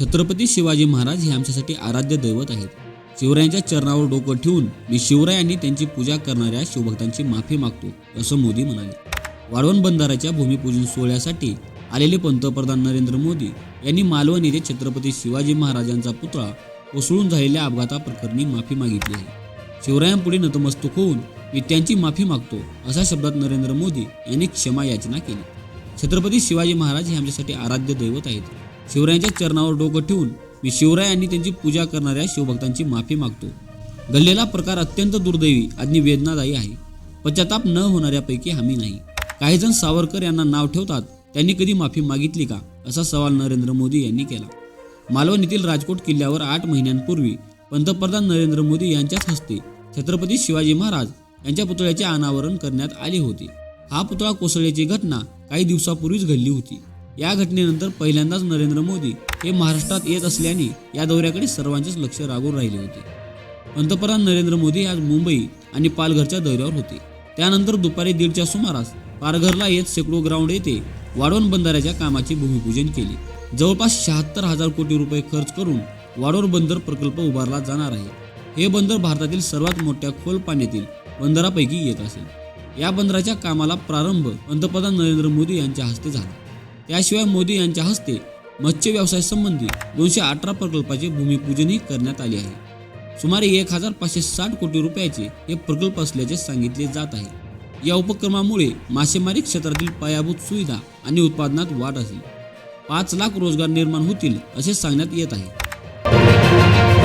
छत्रपती शिवाजी महाराज हे आमच्यासाठी आराध्य दैवत आहेत. शिवरायांच्या चरणावर डोकं ठेवून मी शिवराय आणि त्यांची पूजा करणाऱ्या शिवभक्तांची माफी मागतो, असं मोदी म्हणाले. वाढवण बंधाऱ्याच्या भूमिपूजन सोहळ्यासाठी आलेले पंतप्रधान नरेंद्र मोदी यांनी मालवण येथे छत्रपती शिवाजी महाराजांचा पुतळा कोसळून झालेल्या अपघाताप्रकरणी माफी मागितली आहे. शिवरायांपुढे नतमस्तक होऊन मी त्यांची माफी मागतो, अशा शब्दात नरेंद्र मोदी यांनी क्षमा याचना केली. छत्रपती शिवाजी महाराज हे आमच्यासाठी आराध्य दैवत आहेत. शिवरायांच्या चरणावर डोकं ठेवून मी शिवराय आणि त्यांची पूजा करणाऱ्या शिवभक्तांची माफी मागतो. घडलेला प्रकार अत्यंत दुर्दैवी आणि वेदनादायी आहे. पश्चाताप न होणाऱ्यापैकी आम्ही नाही. काही जण सावरकर यांना नाव ठेवतात, त्यांनी कधी माफी मागितली का, असा सवाल नरेंद्र मोदी यांनी केला. मालवण येथील राजकोट किल्ल्यावर 8 महिन्यांपूर्वी पंतप्रधान नरेंद्र मोदी यांच्याच हस्ते छत्रपती शिवाजी महाराज यांच्या पुतळ्याचे अनावरण करण्यात आले होते. हा पुतळा कोसळल्याची घटना काही दिवसापूर्वीच घडली होती. या घटनेनंतर पहिल्यांदाच नरेंद्र मोदी हे महाराष्ट्रात येत असल्याने या दौऱ्याकडे सर्वांचेच लक्ष लागून राहिले होते. पंतप्रधान नरेंद्र मोदी आज मुंबई आणि पालघरच्या दौऱ्यावर होते. त्यानंतर दुपारी 1:30च्या सुमारास पालघरला येत शेकडो ग्राउंड येथे वाढवण बंधाऱ्याच्या कामाचे भूमिपूजन केले. जवळपास 76,000 कोटी रुपये खर्च करून वाढवण बंदर प्रकल्प उभारला जाणार आहे. हे बंदर भारतातील सर्वात मोठ्या खोल पाण्यातील बंदरापैकी एक असेल. या बंदराच्या कामाला प्रारंभ पंतप्रधान नरेंद्र मोदी यांच्या हस्ते झाला. त्याशिवाय मोदी यांच्या हस्ते मत्स्य व्यवसाय संबंधी 218 प्रकल्पाचे भूमिपूजनही करण्यात आले आहे. सुमारे 1,560 कोटी रुपयाचे हे प्रकल्प असल्याचे सांगितले जात आहे. या उपक्रमामुळे मासेमारी क्षेत्रातील पायाभूत सुविधा आणि उत्पादनात वाढ असेल. 5 लाख रोजगार निर्माण होतील असे सांगण्यात येत आहे.